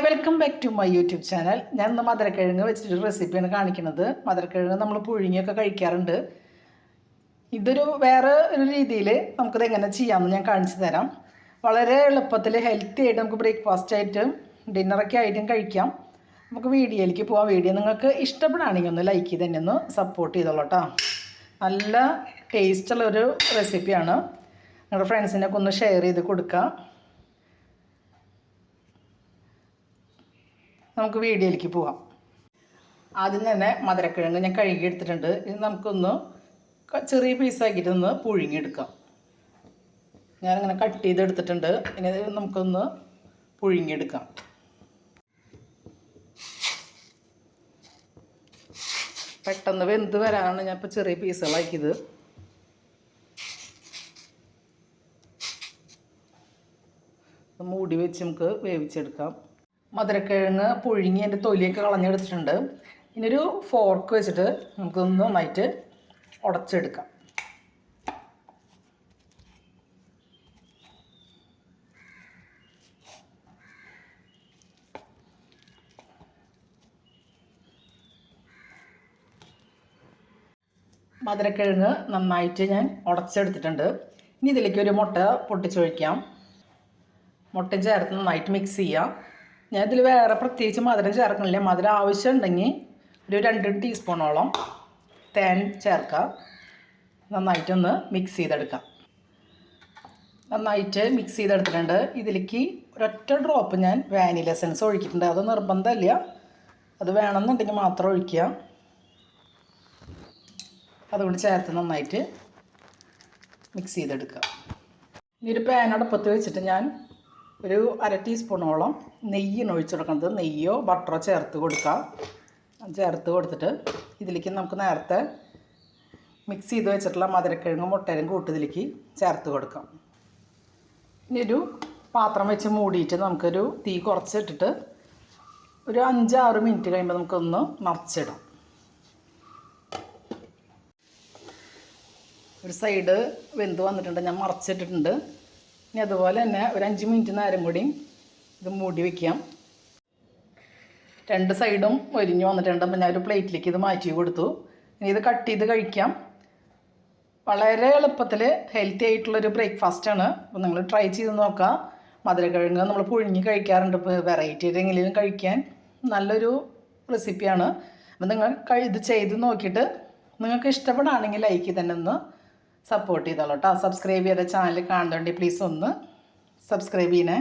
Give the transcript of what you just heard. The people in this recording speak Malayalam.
Welcome back to my YouTube channel. ഞാൻ ഇന്ന് മധുരക്കിഴങ്ങ് വെച്ചിട്ടൊരു റെസിപ്പിയാണ് കാണിക്കുന്നത്. മധുരക്കിഴങ്ങ് നമ്മൾ പുഴുങ്ങിയൊക്കെ കഴിക്കാറുണ്ട്. ഇതൊരു വേറെ ഒരു രീതിയിൽ നമുക്കിത് എങ്ങനെ ചെയ്യാമെന്ന് ഞാൻ കാണിച്ചു തരാം. വളരെ എളുപ്പത്തിൽ ഹെൽത്തി ആയിട്ട് നമുക്ക് ബ്രേക്ക്ഫാസ്റ്റ് ആയിട്ടും ഡിന്നറൊക്കെ ആയിട്ടും കഴിക്കാം. നമുക്ക് വീഡിയോയിലേക്ക് പോകാം. വീഡിയോ നിങ്ങൾക്ക് ഇഷ്ടപ്പെടുകയാണെങ്കിൽ ഒന്ന് ലൈക്ക് ചെയ്ത് തന്നെ ഒന്ന് സപ്പോർട്ട് ചെയ്തോളൂ കേട്ടോ. നല്ല ടേസ്റ്റുള്ളൊരു റെസിപ്പിയാണ്. നിങ്ങളുടെ ഫ്രണ്ട്സിനൊക്കെ ഒന്ന് ഷെയർ ചെയ്ത് കൊടുക്കുക. നമുക്ക് വീഡിയോയിലേക്ക് പോകാം. ആദ്യം തന്നെ മധുരക്കിഴങ്ങ് ഞാൻ കഴുകി എടുത്തിട്ടുണ്ട്. ഇത് നമുക്കൊന്ന് ചെറിയ പീസാക്കിയിട്ടൊന്ന് പുഴുങ്ങിയെടുക്കാം. ഞാനിങ്ങനെ കട്ട് ചെയ്തെടുത്തിട്ടുണ്ട്. ഇനി നമുക്കൊന്ന് പുഴുങ്ങിയെടുക്കാം. പെട്ടെന്ന് വെന്ത് വരാനാണ് ഞാൻ ഇപ്പോൾ ചെറിയ പീസുകളാക്കിയത്. മൂടി വെച്ച് നമുക്ക് വേവിച്ചെടുക്കാം. മധുരക്കിഴങ്ങ് പുഴുങ്ങി അതിൻ്റെ തൊലിയൊക്കെ കളഞ്ഞെടുത്തിട്ടുണ്ട്. ഇനിയൊരു ഫോർക്ക് വെച്ചിട്ട് നമുക്കൊന്ന് നന്നായിട്ട് ഉടച്ചെടുക്കാം. മധുരക്കിഴങ്ങ് നന്നായിട്ട് ഞാൻ ഉടച്ചെടുത്തിട്ടുണ്ട്. ഇനി ഇതിലേക്ക് ഒരു മുട്ട പൊട്ടിച്ചൊഴിക്കാം. മുട്ട ചേർത്ത് നന്നായിട്ട് മിക്സ് ചെയ്യാം. ഞാനിതിൽ വേറെ പ്രത്യേകിച്ച് മധുരം ചേർക്കണില്ല. മധുരം ആവശ്യമുണ്ടെങ്കിൽ ഒരു 2 ടീസ്പൂണോളം തേൻ ചേർക്കാം. നന്നായിട്ടൊന്ന് മിക്സ് ചെയ്തെടുക്കാം. നന്നായിട്ട് മിക്സ് ചെയ്തെടുത്തിട്ടുണ്ട്. ഇതിലേക്ക് ഒരൊറ്റ ഡ്രോപ്പ് ഞാൻ വാനില എസൻസ് ഒഴിച്ചിട്ടുണ്ട്. അത് നിർബന്ധമില്ല, അത് വേണമെന്നുണ്ടെങ്കിൽ മാത്രം ഒഴിക്കുക. അതുകൊണ്ട് ചേർത്ത് നന്നായിട്ട് മിക്സ് ചെയ്തെടുക്കുക. ഇനി ഒരു പാൻ അടുപ്പത്ത് വെച്ചിട്ട് ഞാൻ ഒരു 1/2 ടീസ്പൂണോളം നെയ്യാണ് ഒഴിച്ചു കൊടുക്കുന്നത്. നെയ്യോ ബട്ടറോ ചേർത്ത് കൊടുക്കാം. ചേർത്ത് കൊടുത്തിട്ട് ഇതിലേക്ക് നമുക്ക് നേരത്തെ മിക്സ് ചെയ്ത് വെച്ചിട്ടുള്ള മധുരക്കിഴങ്ങും മുട്ടയും കൂട്ടി ഇതിലേക്ക് ചേർത്ത് കൊടുക്കാം. ഇനി ഒരു പാത്രം വെച്ച് മൂടിയിട്ട് നമുക്കൊരു തീ കുറച്ചിട്ടിട്ട് ഒരു 5-6 മിനിറ്റ് കഴിയുമ്പോൾ നമുക്കൊന്ന് മറിച്ചിടാം. ഒരു സൈഡ് വെന്ത് വന്നിട്ടുണ്ട്, ഞാൻ മറിച്ചിട്ടിട്ടുണ്ട്. ഇനി അതുപോലെ തന്നെ ഒരു 5 മിനിറ്റ് നേരം കൂടി ഇത് മൂടി വയ്ക്കാം. 2 സൈഡും ഒരിഞ്ഞ് വന്നിട്ടുണ്ട്. അപ്പോൾ ഞാനൊരു പ്ലേറ്റിലേക്ക് ഇത് മാറ്റി കൊടുത്തു. ഇനി ഇത് കട്ട് ചെയ്ത് കഴിക്കാം. വളരെ എളുപ്പത്തിൽ ഹെൽത്തി ആയിട്ടുള്ളൊരു ബ്രേക്ക്ഫാസ്റ്റാണ്. അപ്പോൾ നിങ്ങൾ ട്രൈ ചെയ്ത് നോക്കാം. മധുരക്കിഴങ്ങ് നമ്മൾ പുഴുങ്ങി കഴിക്കാറുണ്ട്. ഇപ്പോൾ വെറൈറ്റി ആയിട്ടെങ്കിലും കഴിക്കാൻ നല്ലൊരു റെസിപ്പിയാണ്. അപ്പോൾ നിങ്ങൾ ഇത് ചെയ്ത് നോക്കിയിട്ട് നിങ്ങൾക്ക് ഇഷ്ടപ്പെടുകയാണെങ്കിൽ ലൈക്ക് തന്നെ ഒന്ന് സപ്പോർട്ട് ചെയ്തോളൂ കേട്ടോ. സബ്സ്ക്രൈബ് ചെയ്ത ചാനൽ കാണുന്നുണ്ടെങ്കിൽ പ്ലീസ് ഒന്ന് സബ്സ്ക്രൈബ് ചെയ്യണേ.